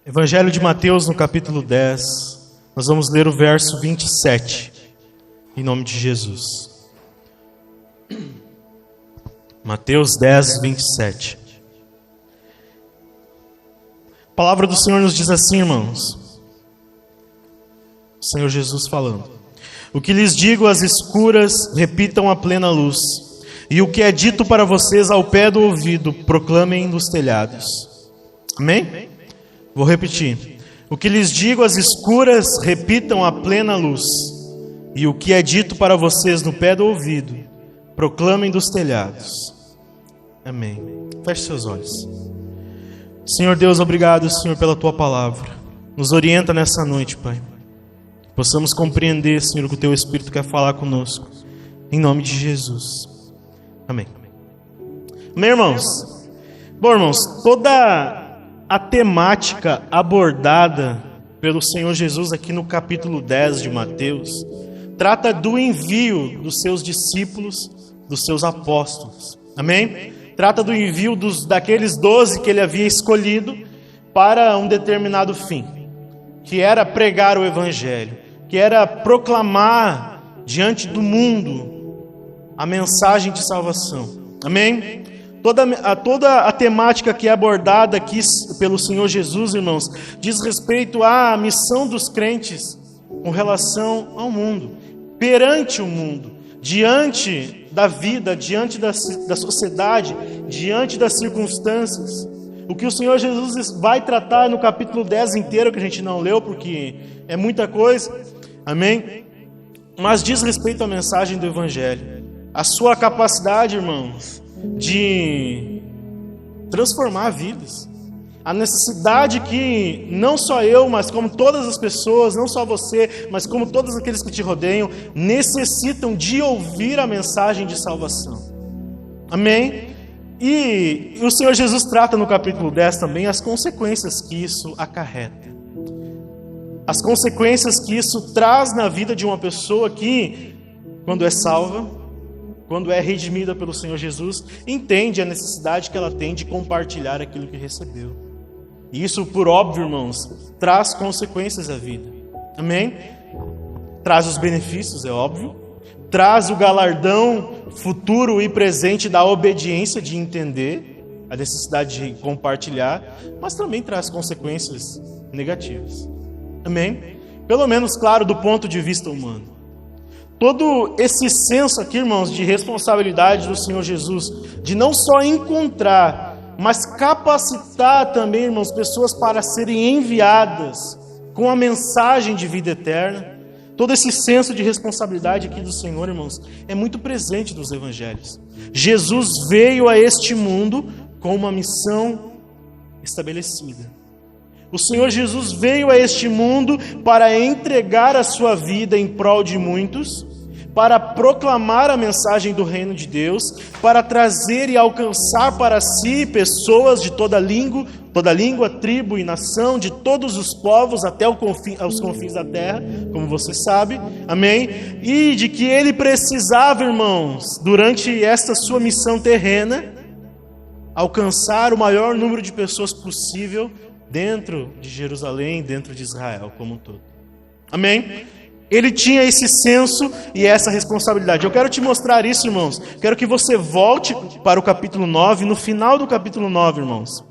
Evangelho de Mateus, no capítulo 10, nós vamos ler o verso 27, em nome de Jesus. Mateus 10, 27. A palavra do Senhor nos diz assim, irmãos. O Senhor Jesus falando. O que lhes digo às escuras, repitam à plena luz. E o que é dito para vocês ao pé do ouvido, proclamem nos telhados. Amém? Vou repetir. O que lhes digo às escuras, repitam à plena luz. E o que é dito para vocês no pé do ouvido, proclamem dos telhados. Amém. Feche seus olhos. Senhor Deus, obrigado, Senhor, pela Tua palavra. Nos orienta nessa noite, Pai. Possamos compreender, Senhor, o que o Teu Espírito quer falar conosco. Em nome de Jesus. Amém. Amém, irmãos? Bom, irmãos, toda a temática abordada pelo Senhor Jesus aqui no capítulo 10 de Mateus trata do envio dos seus discípulos, dos seus apóstolos. Amém? Trata do envio daqueles 12 que ele havia escolhido para um determinado fim, que era pregar o Evangelho, que era proclamar diante do mundo a mensagem de salvação. Amém? Toda a temática que é abordada aqui pelo Senhor Jesus, irmãos, diz respeito à missão dos crentes com relação ao mundo, perante o mundo, diante da vida, diante da sociedade, diante das circunstâncias. O que o Senhor Jesus vai tratar no capítulo 10 inteiro, que a gente não leu porque é muita coisa, amém? Mas diz respeito à mensagem do Evangelho, a sua capacidade, irmãos, de transformar vidas. A necessidade que não só eu, mas como todas as pessoas, não só você, mas como todos aqueles que te rodeiam, necessitam de ouvir a mensagem de salvação. Amém? E o Senhor Jesus trata no capítulo 10 também as consequências que isso acarreta. As consequências que isso traz na vida de uma pessoa que, quando é salva, quando é redimida pelo Senhor Jesus, entende a necessidade que ela tem de compartilhar aquilo que recebeu. E isso, por óbvio, irmãos, traz consequências à vida. Amém? Traz os benefícios, é óbvio. Traz o galardão futuro e presente da obediência, de entender a necessidade de compartilhar, mas também traz consequências negativas. Amém? Pelo menos, claro, do ponto de vista humano. Todo esse senso aqui, irmãos, de responsabilidade do Senhor Jesus, de não só encontrar, mas capacitar também, irmãos, pessoas para serem enviadas com a mensagem de vida eterna. Todo esse senso de responsabilidade aqui do Senhor, irmãos, é muito presente nos evangelhos. Jesus veio a este mundo com uma missão estabelecida. O Senhor Jesus veio a este mundo para entregar a sua vida em prol de muitos, para proclamar a mensagem do reino de Deus, para trazer e alcançar para si pessoas de toda língua, tribo e nação, de todos os povos até aos confins da terra, como você sabe, amém? E de que ele precisava, irmãos, durante esta sua missão terrena, alcançar o maior número de pessoas possível dentro de Jerusalém, dentro de Israel como um todo. Amém? Ele tinha esse senso e essa responsabilidade. Eu quero te mostrar isso, irmãos. Quero que você volte para o capítulo 9, no final do capítulo 9, irmãos.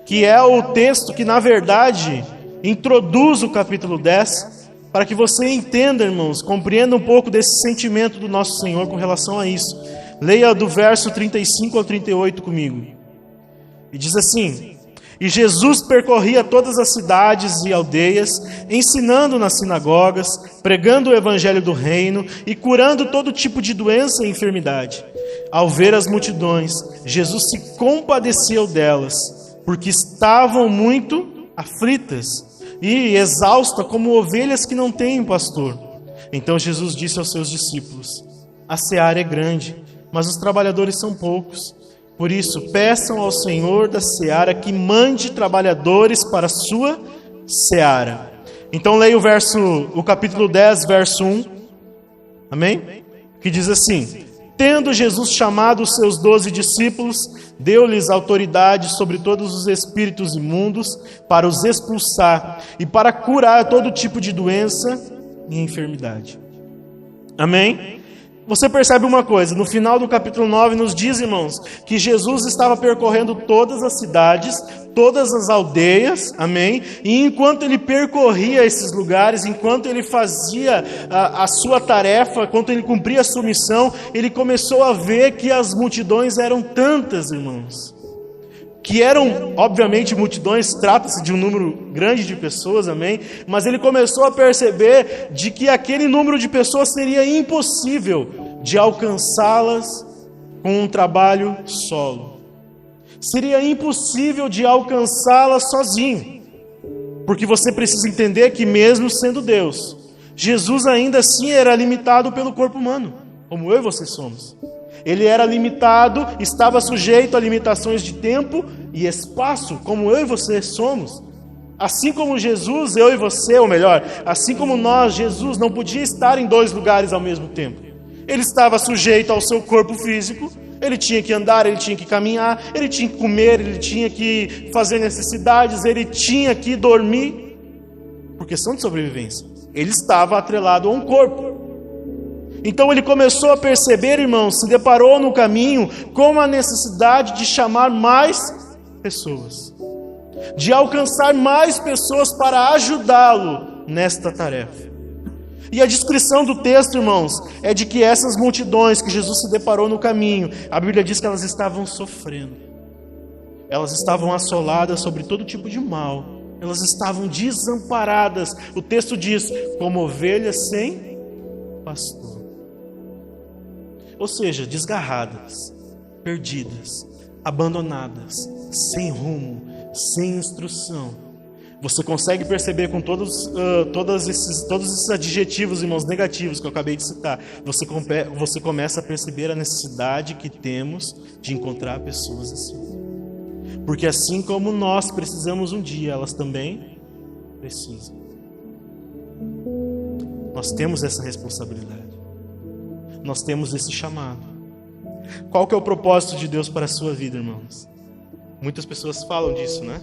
Que é o texto que, na verdade, introduz o capítulo 10, para que você entenda, irmãos, compreenda um pouco desse sentimento do nosso Senhor com relação a isso. Leia do verso 35 ao 38 comigo. E diz assim: E Jesus percorria todas as cidades e aldeias, ensinando nas sinagogas, pregando o evangelho do reino e curando todo tipo de doença e enfermidade. Ao ver as multidões, Jesus se compadeceu delas, porque estavam muito aflitas e exaustas como ovelhas que não têm pastor. Então Jesus disse aos seus discípulos: A seara é grande, mas os trabalhadores são poucos. Por isso, peçam ao Senhor da seara que mande trabalhadores para a sua seara. Então leia o capítulo 10, verso 1. Amém? Que diz assim: Tendo Jesus chamado os seus 12 discípulos, deu-lhes autoridade sobre todos os espíritos imundos para os expulsar e para curar todo tipo de doença e enfermidade. Amém? Você percebe uma coisa, no final do capítulo 9 nos diz, irmãos, que Jesus estava percorrendo todas as cidades, todas as aldeias, amém? E enquanto ele percorria esses lugares, enquanto ele fazia a sua tarefa, enquanto ele cumpria a sua missão, ele começou a ver que as multidões eram tantas, irmãos. Que eram, obviamente, multidões, trata-se de um número grande de pessoas, amém? Mas ele começou a perceber de que aquele número de pessoas seria impossível de alcançá-las com um trabalho solo. Seria impossível de alcançá-las sozinho. Porque você precisa entender que mesmo sendo Deus, Jesus ainda assim era limitado pelo corpo humano, como eu e você somos. Ele era limitado, estava sujeito a limitações de tempo e espaço, como eu e você somos. Assim como Jesus, eu e você, ou melhor, assim como nós, Jesus não podia estar em 2 lugares ao mesmo tempo. Ele estava sujeito ao seu corpo físico, ele tinha que andar, ele tinha que caminhar, ele tinha que comer, ele tinha que fazer necessidades, ele tinha que dormir, por questão de sobrevivência. Ele estava atrelado a um corpo. Então ele começou a perceber, irmãos, se deparou no caminho com a necessidade de chamar mais pessoas, de alcançar mais pessoas para ajudá-lo nesta tarefa. E a descrição do texto, irmãos, é de que essas multidões que Jesus se deparou no caminho, a Bíblia diz que elas estavam sofrendo, elas estavam assoladas sobre todo tipo de mal, elas estavam desamparadas. O texto diz, como ovelhas sem pastor. Ou seja, desgarradas, perdidas, abandonadas, sem rumo, sem instrução. Você consegue perceber com todos esses adjetivos, irmãos, negativos que eu acabei de citar. Você começa a perceber a necessidade que temos de encontrar pessoas assim. Porque assim como nós precisamos um dia, elas também precisam. Nós temos essa responsabilidade. Nós temos esse chamado. Qual que é o propósito de Deus para a sua vida, irmãos? Muitas pessoas falam disso, né?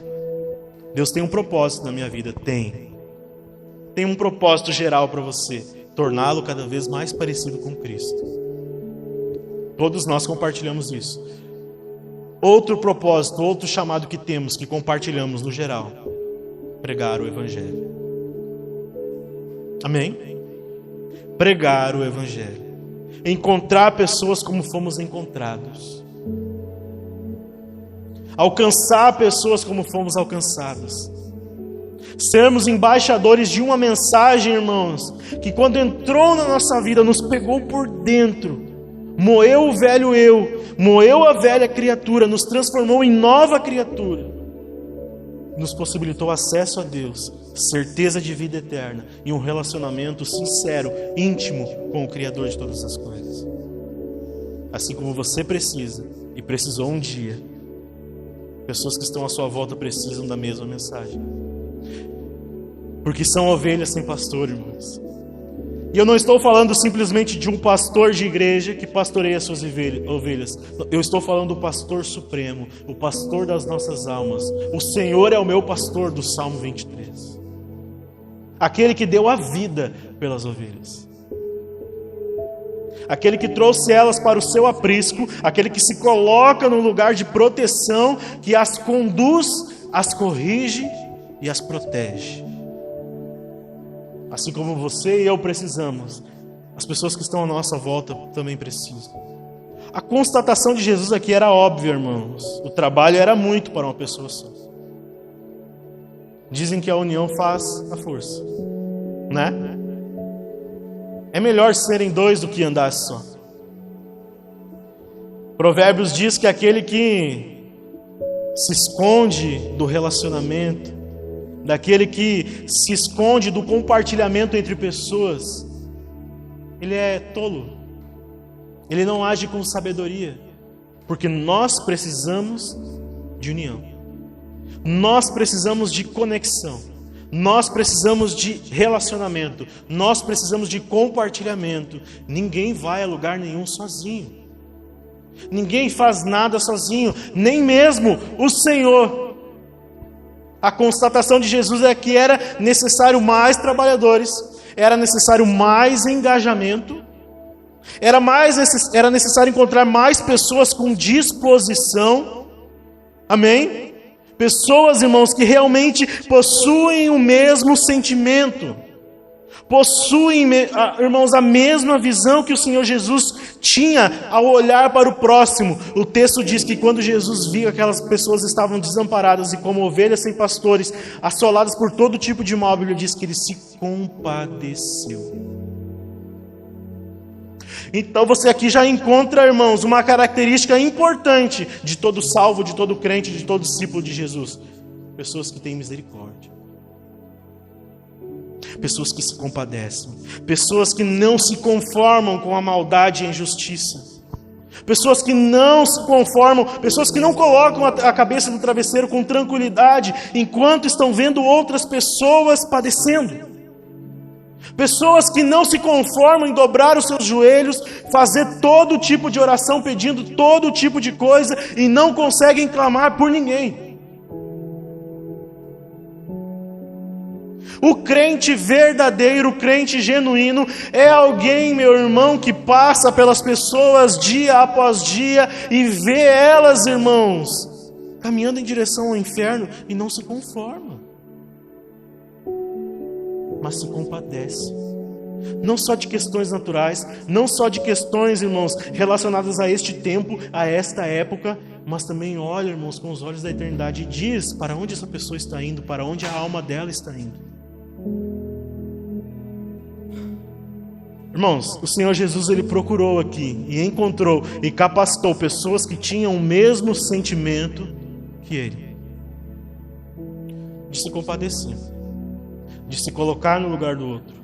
Deus tem um propósito na minha vida. Tem um propósito geral para você. Torná-lo cada vez mais parecido com Cristo. Todos nós compartilhamos isso. Outro propósito, outro chamado que temos, que compartilhamos no geral. Pregar o Evangelho. Amém? Pregar o Evangelho. Encontrar pessoas como fomos encontrados. Alcançar pessoas como fomos alcançados. Sermos embaixadores de uma mensagem, irmãos, que quando entrou na nossa vida, nos pegou por dentro, moeu o velho eu, moeu a velha criatura, nos transformou em nova criatura, nos possibilitou acesso a Deus, certeza de vida eterna e um relacionamento sincero, íntimo com o Criador de todas as coisas. Assim como você precisa e precisou um dia, pessoas que estão à sua volta precisam da mesma mensagem. Porque são ovelhas sem pastor, irmãos. E eu não estou falando simplesmente de um pastor de igreja que pastoreia suas ovelhas. Eu estou falando do pastor supremo, o pastor das nossas almas. O Senhor é o meu pastor, do Salmo 23. Aquele que deu a vida pelas ovelhas. Aquele que trouxe elas para o seu aprisco, aquele que se coloca no lugar de proteção, que as conduz, as corrige e as protege. Assim como você e eu precisamos, as pessoas que estão à nossa volta também precisam. A constatação de Jesus aqui era óbvia, irmãos. O trabalho era muito para uma pessoa só. Dizem que a união faz a força, né? É melhor serem dois do que andar só. Provérbios diz que aquele que se esconde do relacionamento, daquele que se esconde do compartilhamento entre pessoas, ele é tolo. Ele não age com sabedoria. Porque nós precisamos de união. Nós precisamos de conexão. Nós precisamos de relacionamento. Nós precisamos de compartilhamento. Ninguém vai a lugar nenhum sozinho. Ninguém faz nada sozinho, nem mesmo o Senhor. A constatação de Jesus é que era necessário mais trabalhadores, era necessário mais engajamento, era necessário encontrar mais pessoas com disposição. Amém? Pessoas, irmãos, que realmente possuem o mesmo sentimento, possuem, irmãos, a mesma visão que o Senhor Jesus tinha ao olhar para o próximo. O texto diz que quando Jesus viu que aquelas pessoas estavam desamparadas e como ovelhas sem pastores, assoladas por todo tipo de mal, ele diz que ele se compadeceu. Então você aqui já encontra, irmãos, uma característica importante de todo salvo, de todo crente, de todo discípulo de Jesus: pessoas que têm misericórdia, pessoas que se compadecem, pessoas que não se conformam com a maldade e a injustiça, pessoas que não se conformam, pessoas que não colocam a cabeça no travesseiro com tranquilidade enquanto estão vendo outras pessoas padecendo. Pessoas que não se conformam em dobrar os seus joelhos, fazer todo tipo de oração, pedindo todo tipo de coisa e não conseguem clamar por ninguém. O crente verdadeiro, o crente genuíno, é alguém, meu irmão, que passa pelas pessoas dia após dia e vê elas, irmãos, caminhando em direção ao inferno e não se conforma, mas se compadece. Não só de questões naturais, não só de questões, irmãos, relacionadas a este tempo, a esta época, mas também olha, irmãos, com os olhos da eternidade e diz para onde essa pessoa está indo, para onde a alma dela está indo. Irmãos, o Senhor Jesus, ele procurou aqui e encontrou e capacitou pessoas que tinham o mesmo sentimento que ele, de se compadecer, de se colocar no lugar do outro,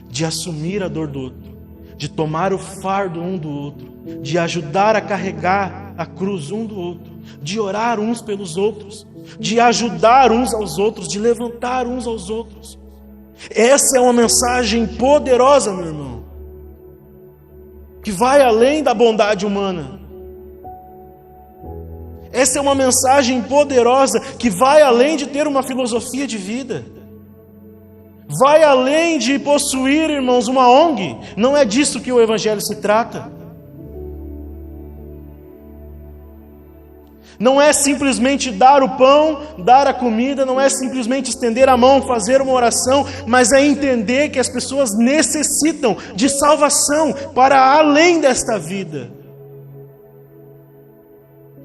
de assumir a dor do outro, de tomar o fardo um do outro, de ajudar a carregar a cruz um do outro, de orar uns pelos outros, de ajudar uns aos outros, de levantar uns aos outros. Essa é uma mensagem poderosa, meu irmão, que vai além da bondade humana. Essa é uma mensagem poderosa que vai além de ter uma filosofia de vida. Vai além de possuir, irmãos, uma ONG. Não é disso que o Evangelho se trata. Não é simplesmente dar o pão, dar a comida, não é simplesmente estender a mão, fazer uma oração, mas é entender que as pessoas necessitam de salvação para além desta vida.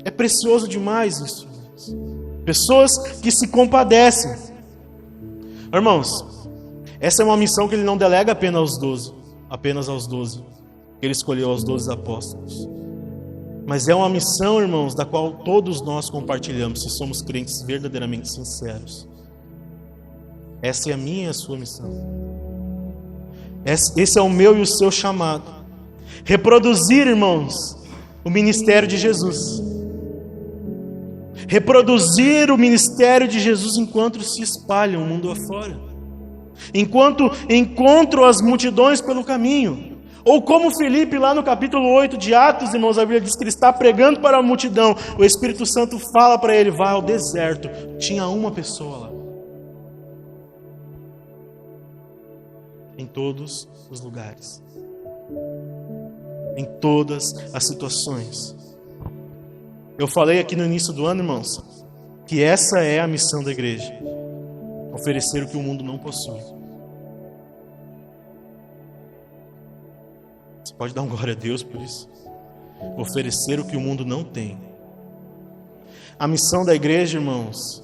É precioso demais isso. Pessoas que se compadecem. Irmãos, essa é uma missão que ele não delega apenas aos 12. Ele escolheu aos 12 apóstolos. Mas é uma missão, irmãos, da qual todos nós compartilhamos, se somos crentes verdadeiramente sinceros. Essa é a minha e a sua missão. Esse é o meu e o seu chamado. Reproduzir, irmãos, o ministério de Jesus. Reproduzir o ministério de Jesus enquanto se espalha o mundo afora. Enquanto encontro as multidões pelo caminho. Ou como Filipe, lá no capítulo 8 de Atos, irmãos, a Bíblia diz que ele está pregando para a multidão. O Espírito Santo fala para ele: vá ao deserto. Tinha uma pessoa lá. Em todos os lugares. Em todas as situações. Eu falei aqui no início do ano, irmãos, que essa é a missão da igreja. Oferecer o que o mundo não possui. Você pode dar um glória a Deus por isso? Oferecer o que o mundo não tem. A missão da igreja, irmãos,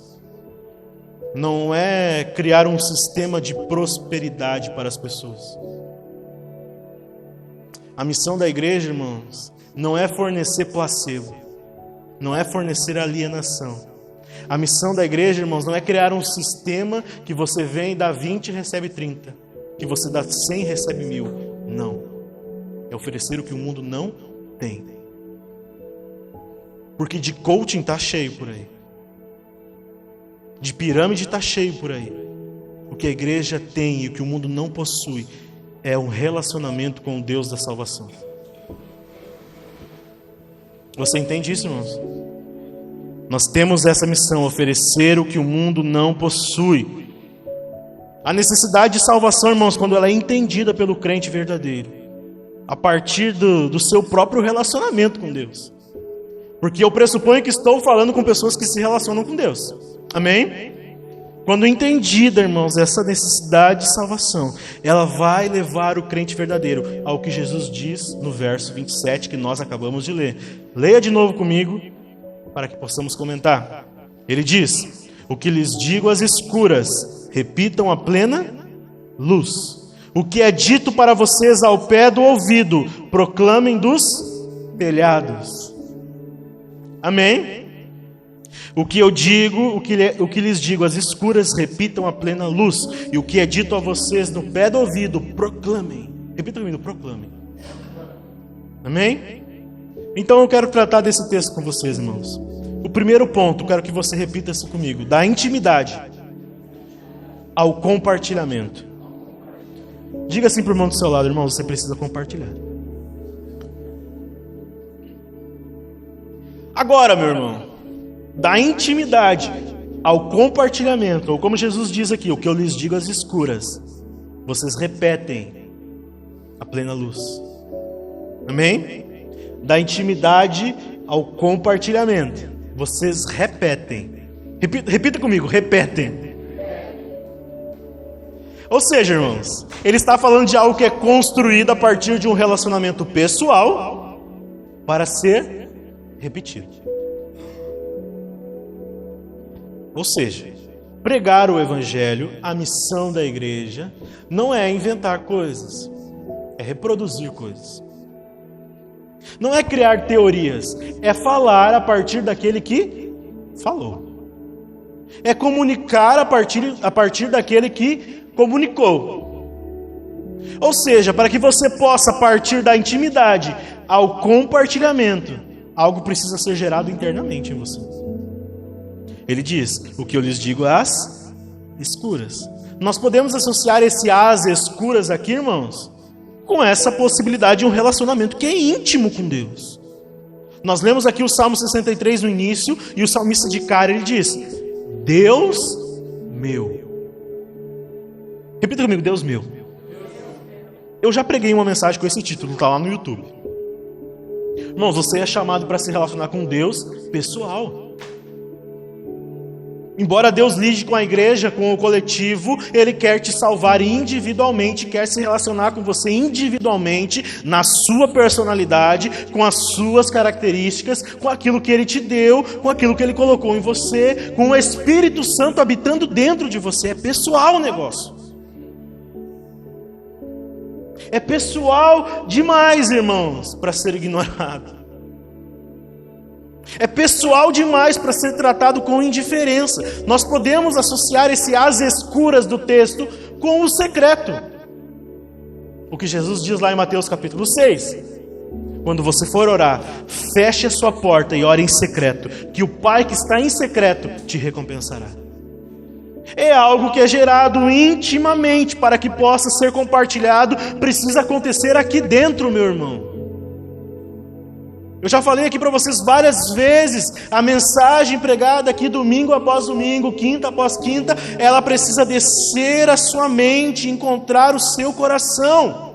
não é criar um sistema de prosperidade para as pessoas. A missão da igreja, irmãos, não é fornecer placebo, não é fornecer alienação. A missão da igreja, irmãos, não é criar um sistema que você vem e dá 20 e recebe 30, que você dá 100 e recebe 1000. Não. É oferecer o que o mundo não tem. Porque de coaching está cheio por aí. De pirâmide está cheio por aí. O que a igreja tem e o que o mundo não possui é um relacionamento com o Deus da salvação. Você entende isso, irmãos? Nós temos essa missão, oferecer o que o mundo não possui. A necessidade de salvação, irmãos, quando ela é entendida pelo crente verdadeiro, a partir do seu próprio relacionamento com Deus. Porque eu pressuponho que estou falando com pessoas que se relacionam com Deus. Amém? Quando entendida, irmãos, essa necessidade de salvação, ela vai levar o crente verdadeiro ao que Jesus diz no verso 27 que nós acabamos de ler. Leia de novo comigo, para que possamos comentar. Ele diz: o que lhes digo às escuras, repitam a plena luz. O que é dito para vocês ao pé do ouvido, proclamem dos telhados. Amém? O que eu digo, o que lhes digo às escuras, repitam a plena luz. E o que é dito a vocês no pé do ouvido, proclamem. Repita comigo, proclamem. Amém? Então eu quero tratar desse texto com vocês, irmãos. O primeiro ponto, quero que você repita isso comigo. Da intimidade ao compartilhamento. Diga assim para o irmão do seu lado: irmão, você precisa compartilhar. Agora, meu irmão, da intimidade ao compartilhamento, ou como Jesus diz aqui, o que eu lhes digo às escuras, vocês repetem a plena luz. Amém? Da intimidade ao compartilhamento, vocês repetem. Repita comigo, repetem. Ou seja, irmãos, ele está falando de algo que é construído a partir de um relacionamento pessoal para ser repetido. Ou seja, pregar o evangelho, a missão da igreja, não é inventar coisas, é reproduzir coisas. Não é criar teorias, é falar a partir daquele que falou. É comunicar a partir daquele que comunicou. Ou seja, para que você possa partir da intimidade ao compartilhamento, algo precisa ser gerado internamente em você. Ele diz: o que eu lhes digo às escuras. Nós podemos associar esse às escuras aqui, irmãos, com essa possibilidade de um relacionamento que é íntimo com Deus. Nós lemos aqui o Salmo 63 no início, e o salmista de cara, ele diz: Deus meu. Repita comigo, Deus meu. Eu já preguei uma mensagem com esse título, está lá no YouTube. Irmãos, você é chamado para se relacionar com Deus pessoal. Embora Deus lide com a igreja, com o coletivo, Ele quer te salvar individualmente, quer se relacionar com você individualmente, na sua personalidade, com as suas características, com aquilo que Ele te deu, com aquilo que Ele colocou em você, com o Espírito Santo habitando dentro de você. É pessoal o negócio. É pessoal demais, irmãos, para ser ignorado. É pessoal demais para ser tratado com indiferença. Nós podemos associar esse às escuras do texto com o secreto. O que Jesus diz lá em Mateus capítulo 6. Quando você for orar, feche a sua porta e ore em secreto, que o Pai que está em secreto te recompensará. É algo que é gerado intimamente para que possa ser compartilhado. Precisa acontecer aqui dentro, meu irmão. Eu já falei aqui para vocês várias vezes, a mensagem pregada aqui domingo após domingo, quinta após quinta, ela precisa descer a sua mente, encontrar o seu coração.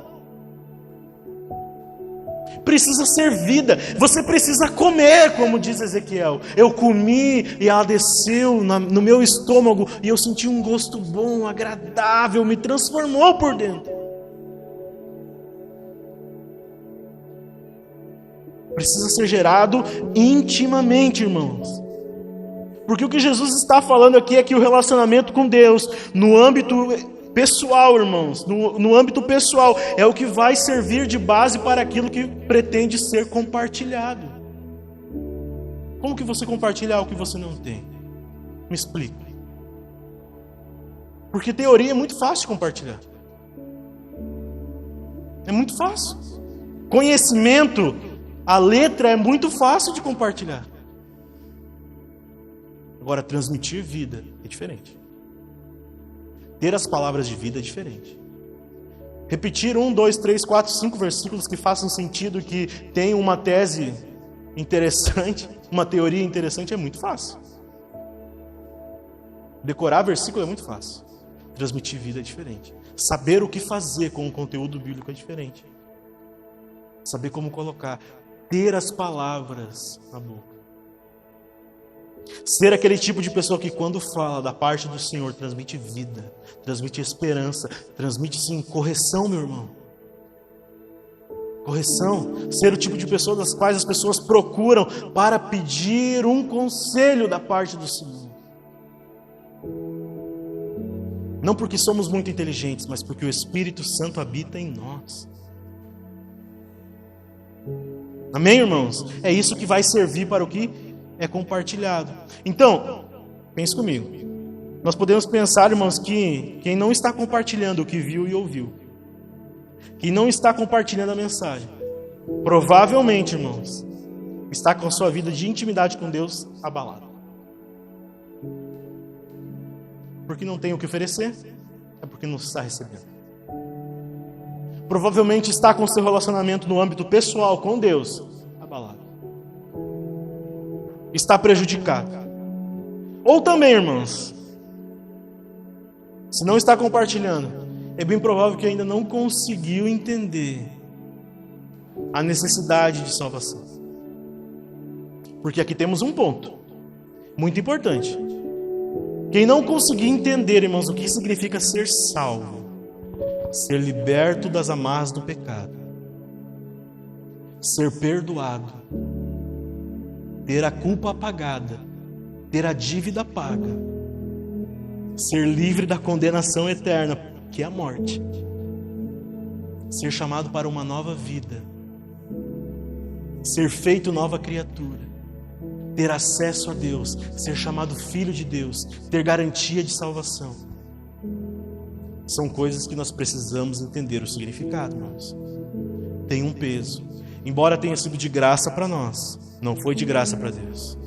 Precisa ser vida, você precisa comer, como diz Ezequiel. Eu comi e ela desceu no meu estômago e eu senti um gosto bom, agradável, me transformou por dentro. Precisa ser gerado intimamente, irmãos. Porque o que Jesus está falando aqui é que o relacionamento com Deus, no âmbito pessoal, irmãos, no âmbito pessoal, é o que vai servir de base para aquilo que pretende ser compartilhado. Como que você compartilha algo que você não tem? Me explique. Porque teoria é muito fácil de compartilhar. É muito fácil. Conhecimento, a letra é muito fácil de compartilhar. Agora, transmitir vida é diferente. Ter as palavras de vida é diferente. Repetir 1, 2, 3, 4, 5 versículos que façam sentido, que tenham uma tese interessante, uma teoria interessante é muito fácil. Decorar versículo é muito fácil. Transmitir vida é diferente. Saber o que fazer com o conteúdo bíblico é diferente. Saber como colocar, ter as palavras na boca. Ser aquele tipo de pessoa que quando fala da parte do Senhor transmite vida, transmite esperança, transmite sim correção, meu irmão. Correção. Ser o tipo de pessoa das quais as pessoas procuram para pedir um conselho da parte do Senhor. Não porque somos muito inteligentes, mas porque o Espírito Santo habita em nós. Amém, irmãos? É isso que vai servir para o que é compartilhado. Então, pense comigo. Nós podemos pensar, irmãos, que quem não está compartilhando o que viu e ouviu, quem não está compartilhando a mensagem, provavelmente, irmãos, está com a sua vida de intimidade com Deus abalada. Porque não tem o que oferecer, é porque não está recebendo. Provavelmente está com seu relacionamento no âmbito pessoal com Deus abalado. Está prejudicado. Ou também, irmãos, se não está compartilhando, é bem provável que ainda não conseguiu entender a necessidade de salvação. Porque aqui temos um ponto muito importante. Quem não conseguir entender, irmãos, o que significa ser salvo, ser liberto das amarras do pecado, ser perdoado, ter a culpa apagada, ter a dívida paga, ser livre da condenação eterna, que é a morte, ser chamado para uma nova vida, ser feito nova criatura, ter acesso a Deus, ser chamado filho de Deus, ter garantia de salvação. São coisas que nós precisamos entender o significado, irmãos. Tem um peso. Embora tenha sido de graça para nós, não foi de graça para Deus.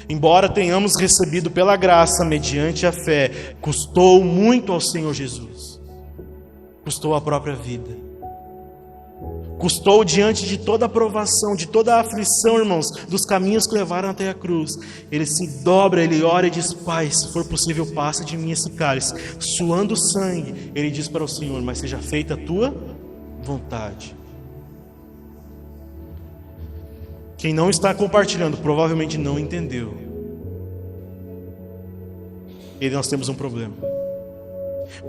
Embora tenhamos recebido pela graça mediante a fé, custou muito ao Senhor Jesus. Custou a própria vida. Custou diante de toda a provação, de toda a aflição, irmãos, dos caminhos que levaram até a cruz. Ele se dobra, ele ora e diz: Pai, se for possível, passa de mim esse cálice. Suando sangue, ele diz para o Senhor: mas seja feita a tua vontade. Quem não está compartilhando provavelmente não entendeu. E nós temos um problema.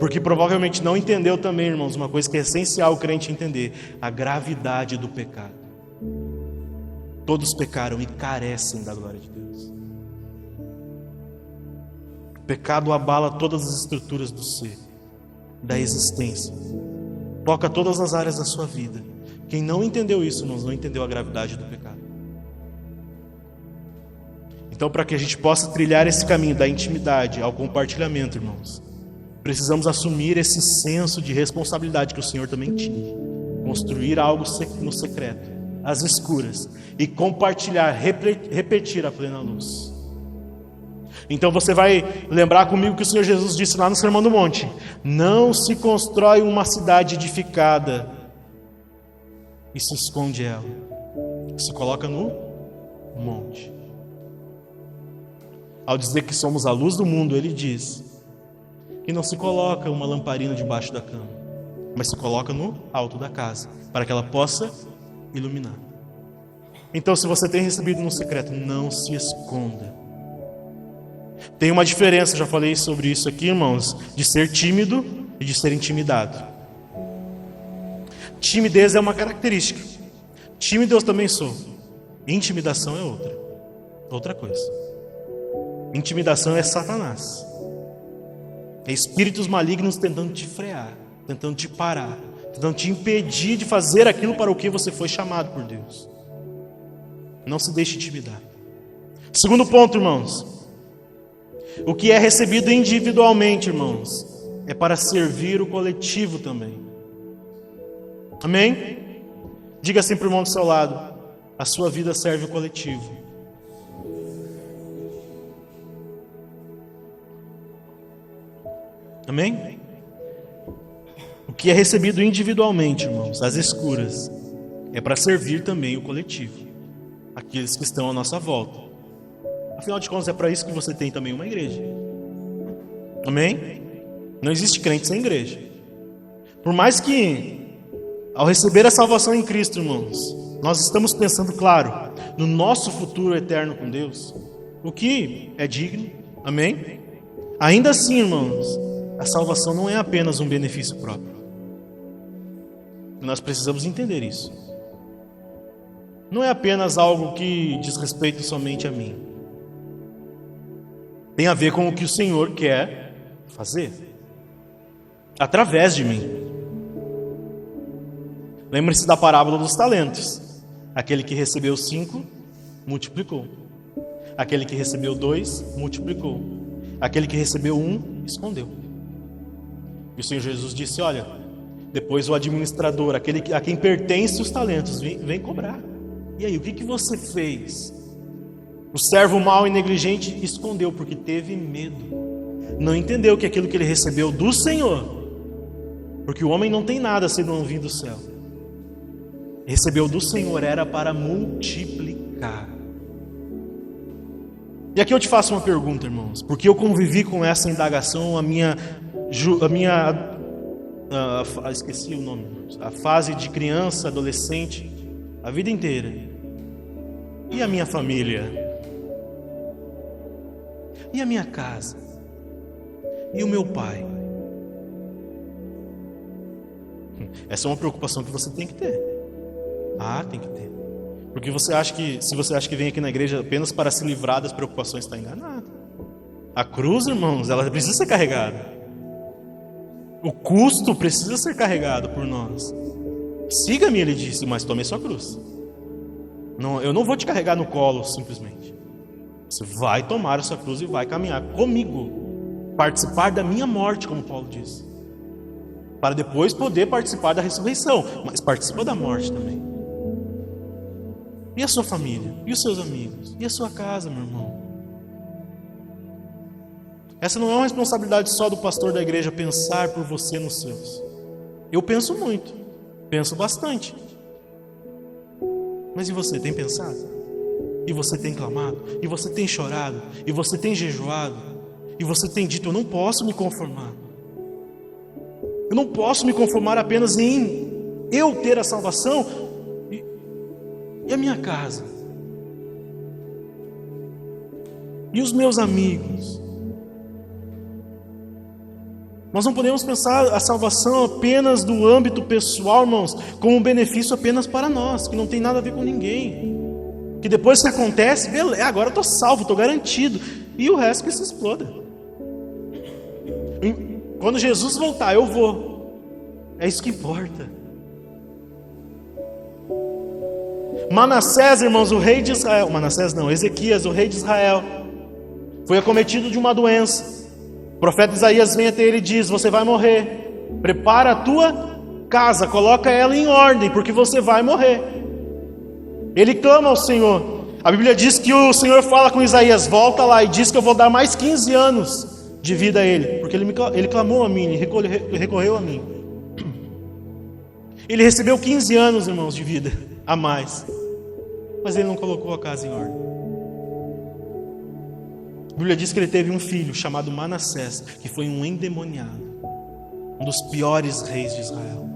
Porque provavelmente não entendeu também, irmãos, uma coisa que é essencial o crente entender: a gravidade do pecado. Todos pecaram e carecem da glória de Deus. O pecado abala todas as estruturas do ser, da existência. Toca todas as áreas da sua vida. Quem não entendeu isso, irmãos, não entendeu a gravidade do pecado. Então, para que a gente possa trilhar esse caminho da intimidade ao compartilhamento, irmãos, precisamos assumir esse senso de responsabilidade que o Senhor também tinha. Construir algo no secreto, às escuras, e compartilhar, repetir a plena luz. Então você vai lembrar comigo que o Senhor Jesus disse lá no Sermão do Monte: não se constrói uma cidade edificada e se esconde ela. Se coloca no monte. Ao dizer que somos a luz do mundo, ele diz que não se coloca uma lamparina debaixo da cama, mas se coloca no alto da casa, para que ela possa iluminar. Então, se você tem recebido no secreto, não se esconda. Tem uma diferença, já falei sobre isso aqui, irmãos, de ser tímido e de ser intimidado. Timidez é uma característica. Tímido eu também sou. Intimidação é outra coisa. Intimidação é Satanás. É espíritos malignos tentando te frear, tentando te parar, tentando te impedir de fazer aquilo para o que você foi chamado por Deus. Não se deixe intimidar. Segundo ponto, irmãos. O que é recebido individualmente, irmãos, é para servir o coletivo também. Amém? Diga assim para o irmão do seu lado: a sua vida serve o coletivo. Amém? O que é recebido individualmente, irmãos, às escuras, é para servir também o coletivo, aqueles que estão à nossa volta. Afinal de contas, é para isso que você tem também uma igreja. Amém? Não existe crente sem igreja. Por mais que, ao receber a salvação em Cristo, irmãos, nós estamos pensando, claro, no nosso futuro eterno com Deus, o que é digno, amém? Ainda assim, irmãos, a salvação não é apenas um benefício próprio. Nós precisamos entender isso. Não é apenas algo que diz respeito somente a mim. Tem a ver com o que o Senhor quer fazer através de mim. Lembre-se da parábola dos talentos. Aquele que recebeu 5, multiplicou. Aquele que recebeu 2, multiplicou. Aquele que recebeu 1, escondeu. E o Senhor Jesus disse, olha, depois o administrador, aquele a quem pertence os talentos, vem cobrar. E aí, o que você fez? O servo mau e negligente escondeu porque teve medo. Não entendeu que aquilo que ele recebeu do Senhor, porque o homem não tem nada sendo ouvido do céu, recebeu do Senhor era para multiplicar. E aqui eu te faço uma pergunta, irmãos, porque eu convivi com essa indagação esqueci o nome, a fase de criança, adolescente, a vida inteira. E a minha família? E a minha casa? E o meu pai? Essa é uma preocupação que você tem que ter. Ah, tem que ter. Porque se você acha que vem aqui na igreja apenas para se livrar das preocupações, está enganado. A cruz, irmãos, ela precisa ser carregada. O custo precisa ser carregado por nós. Siga-me, ele disse, mas tome a sua cruz. Não, eu não vou te carregar no colo, simplesmente. Você vai tomar a sua cruz e vai caminhar comigo. Participar da minha morte, como Paulo diz. Para depois poder participar da ressurreição. Mas participa da morte também. E a sua família? E os seus amigos? E a sua casa, meu irmão? Essa não é uma responsabilidade só do pastor da igreja pensar por você nos seus. Eu penso muito. Penso bastante. Mas e você, tem pensado? E você tem clamado? E você tem chorado? E você tem jejuado? E você tem dito, eu não posso me conformar. Eu não posso me conformar apenas em eu ter a salvação e a minha casa. E os meus amigos. Nós não podemos pensar a salvação apenas do âmbito pessoal, irmãos, como um benefício apenas para nós, que não tem nada a ver com ninguém. Que depois que acontece, beleza, agora eu estou salvo, estou garantido. E o resto que se exploda. Quando Jesus voltar, eu vou. É isso que importa. Manassés, irmãos, o rei de Israel, Ezequias, o rei de Israel, foi acometido de uma doença. O profeta Isaías vem até ele e diz, você vai morrer, prepara a tua casa, coloca ela em ordem, porque você vai morrer. Ele clama ao Senhor. A Bíblia diz que o Senhor fala com Isaías, volta lá e diz que eu vou dar mais 15 anos de vida a ele, porque ele clamou a mim, ele recorreu a mim. Ele recebeu 15 anos, irmãos, de vida a mais, mas ele não colocou a casa em ordem. A Bíblia diz que ele teve um filho chamado Manassés, que foi um endemoniado, um dos piores reis de Israel,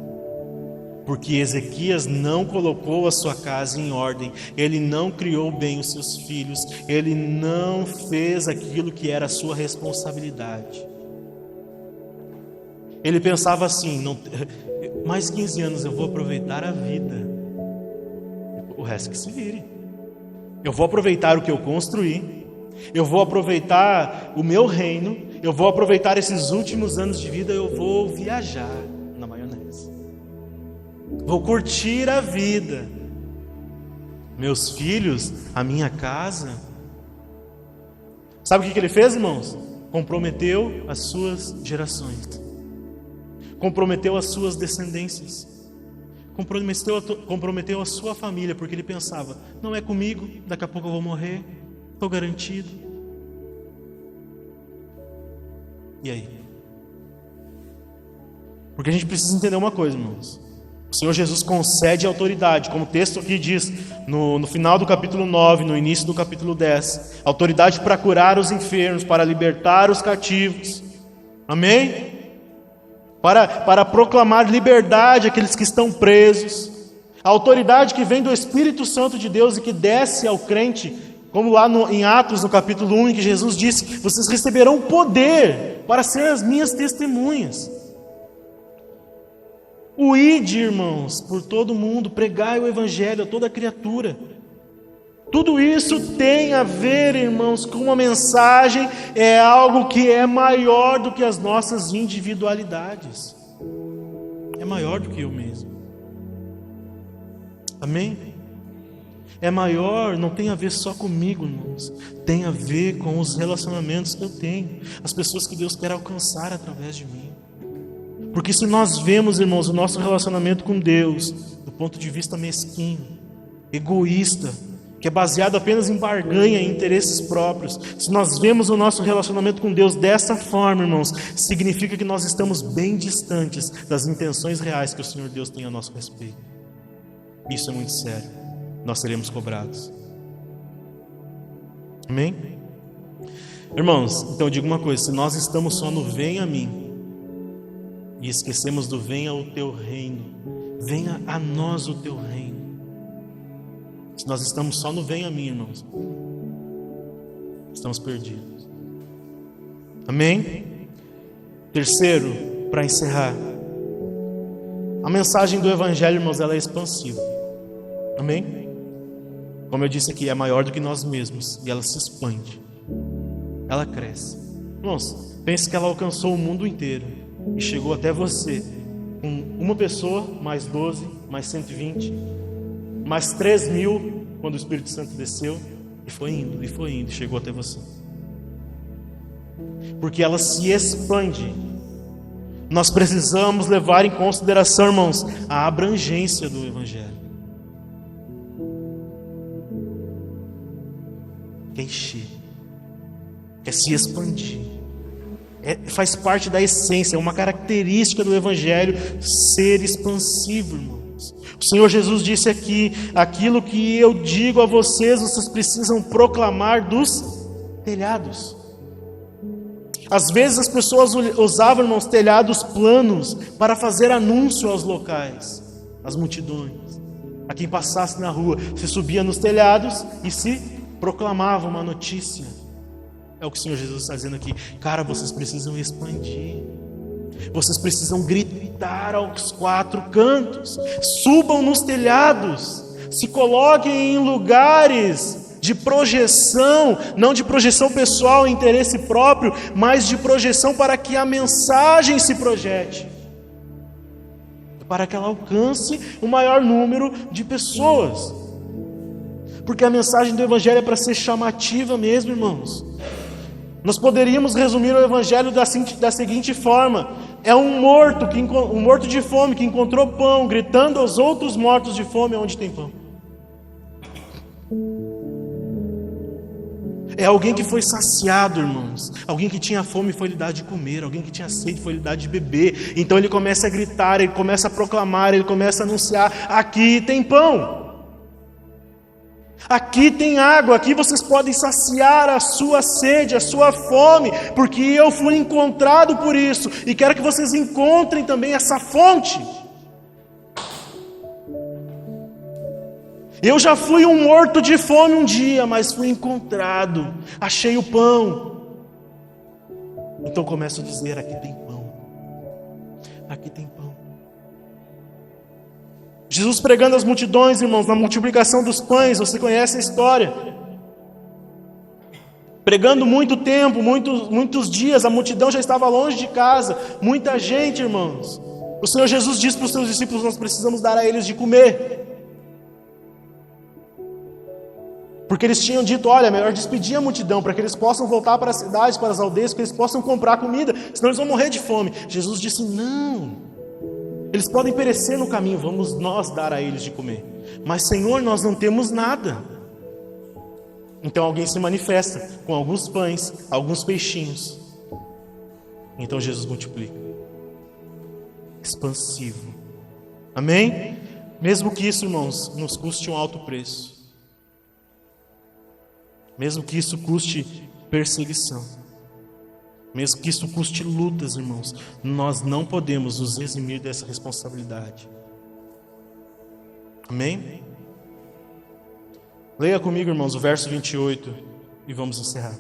porque Ezequias não colocou a sua casa em ordem, ele não criou bem os seus filhos, ele não fez aquilo que era a sua responsabilidade. Ele pensava assim, mais 15 anos eu vou aproveitar a vida, o resto que se vire. Eu vou aproveitar o que eu construí, eu vou aproveitar o meu reino, eu vou aproveitar esses últimos anos de vida, eu vou viajar na maionese, vou curtir a vida, meus filhos, a minha casa. Sabe o que ele fez, irmãos? Comprometeu as suas gerações, comprometeu as suas descendências, comprometeu a sua família, porque ele pensava, não é comigo, daqui a pouco eu vou morrer, estou garantido. E aí? Porque a gente precisa entender uma coisa, irmãos. O Senhor Jesus concede autoridade, como o texto aqui diz, no final do capítulo 9, no início do capítulo 10. Autoridade para curar os enfermos, para libertar os cativos. Amém? Para proclamar liberdade àqueles que estão presos. A autoridade que vem do Espírito Santo de Deus e que desce ao crente, como lá em Atos, no capítulo 1, em que Jesus disse: vocês receberão poder para ser as minhas testemunhas. O ide, irmãos, por todo mundo, pregai o Evangelho a toda criatura. Tudo isso tem a ver, irmãos, com uma mensagem, é algo que é maior do que as nossas individualidades. É maior do que eu mesmo. Amém? É maior, não tem a ver só comigo, irmãos. Tem a ver com os relacionamentos que eu tenho, as pessoas que Deus quer alcançar através de mim. Porque se nós vemos, irmãos, o nosso relacionamento com Deus do ponto de vista mesquinho, egoísta, que é baseado apenas em barganha, em interesses próprios, se nós vemos o nosso relacionamento com Deus dessa forma, irmãos, significa que nós estamos bem distantes das intenções reais que o Senhor Deus tem a nosso respeito. Isso é muito sério. Nós seremos cobrados. Amém? Irmãos, então eu digo uma coisa: se nós estamos só no vem a mim e esquecemos do venha o teu reino, venha a nós o teu reino. Se nós estamos só no vem a mim, irmãos, estamos perdidos. Amém? Terceiro, para encerrar, a mensagem do Evangelho, irmãos, ela é expansiva. Amém? Como eu disse aqui, é maior do que nós mesmos e ela se expande. Ela cresce. Irmãos, pense que ela alcançou o mundo inteiro e chegou até você com uma pessoa, mais 12, mais 120, mais 3.000 quando o Espírito Santo desceu, e foi indo, e chegou até você. Porque ela se expande. Nós precisamos levar em consideração, irmãos, a abrangência do Evangelho. Quer encher, quer se expandir. Faz parte da essência, é uma característica do Evangelho ser expansivo, irmãos. O Senhor Jesus disse aqui: aquilo que eu digo a vocês, vocês precisam proclamar dos telhados. Às vezes as pessoas usavam, irmãos, telhados planos para fazer anúncio aos locais, às multidões, a quem passasse na rua. Se subia nos telhados e se proclamava uma notícia. É o que o Senhor Jesus está dizendo aqui. Cara, vocês precisam expandir. Vocês precisam gritar aos 4 cantos. Subam nos telhados. Se coloquem em lugares de projeção, não de projeção pessoal, interesse próprio, mas de projeção para que a mensagem se projete, para que ela alcance o maior número de pessoas. Porque a mensagem do Evangelho é para ser chamativa mesmo, irmãos. Nós poderíamos resumir o Evangelho da seguinte forma: é um morto de fome que encontrou pão, gritando aos outros mortos de fome onde tem pão. É alguém que foi saciado, irmãos. Alguém que tinha fome foi lhe dar de comer. Alguém que tinha sede foi lhe dar de beber. Então ele começa a gritar, ele começa a proclamar, ele começa a anunciar: aqui tem pão. Aqui tem água, aqui vocês podem saciar a sua sede, a sua fome, porque eu fui encontrado por isso, e quero que vocês encontrem também essa fonte. Eu já fui um morto de fome um dia, mas fui encontrado, achei o pão. Então começo a dizer: aqui tem pão, aqui tem pão. Jesus pregando às multidões, irmãos, na multiplicação dos pães, você conhece a história. Pregando muito tempo, muitos dias, a multidão já estava longe de casa, muita gente, irmãos. O Senhor Jesus disse para os seus discípulos: nós precisamos dar a eles de comer. Porque eles tinham dito: olha, é melhor despedir a multidão, para que eles possam voltar para as cidades, para as aldeias, para que eles possam comprar comida, senão eles vão morrer de fome. Jesus disse: não. Eles podem perecer no caminho, vamos nós dar a eles de comer. Mas, Senhor, nós não temos nada. Então alguém se manifesta com alguns pães, alguns peixinhos. Então Jesus multiplica. Expansivo. Amém? Mesmo que isso, irmãos, nos custe um alto preço. Mesmo que isso custe perseguição. Mesmo que isso custe lutas, irmãos, nós não podemos nos eximir dessa responsabilidade. Amém? Leia comigo, irmãos, o verso 28 e vamos encerrar.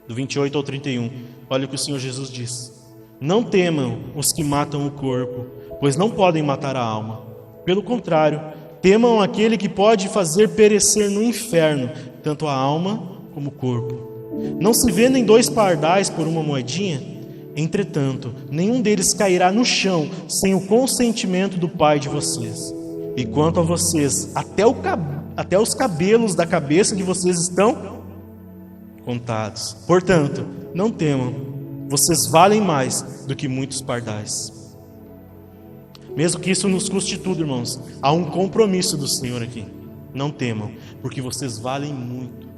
Do 28 ao 31, olha o que o Senhor Jesus diz: não temam os que matam o corpo, pois não podem matar a alma. Pelo contrário, temam aquele que pode fazer perecer no inferno, tanto a alma como o corpo. Não se vendem 2 pardais por uma moedinha? Entretanto, nenhum deles cairá no chão sem o consentimento do Pai de vocês. E quanto a vocês, até os cabelos da cabeça de vocês estão contados. Portanto, não temam, vocês valem mais do que muitos pardais. Mesmo que isso nos custe tudo, irmãos, há um compromisso do Senhor aqui. Não temam, porque vocês valem muito.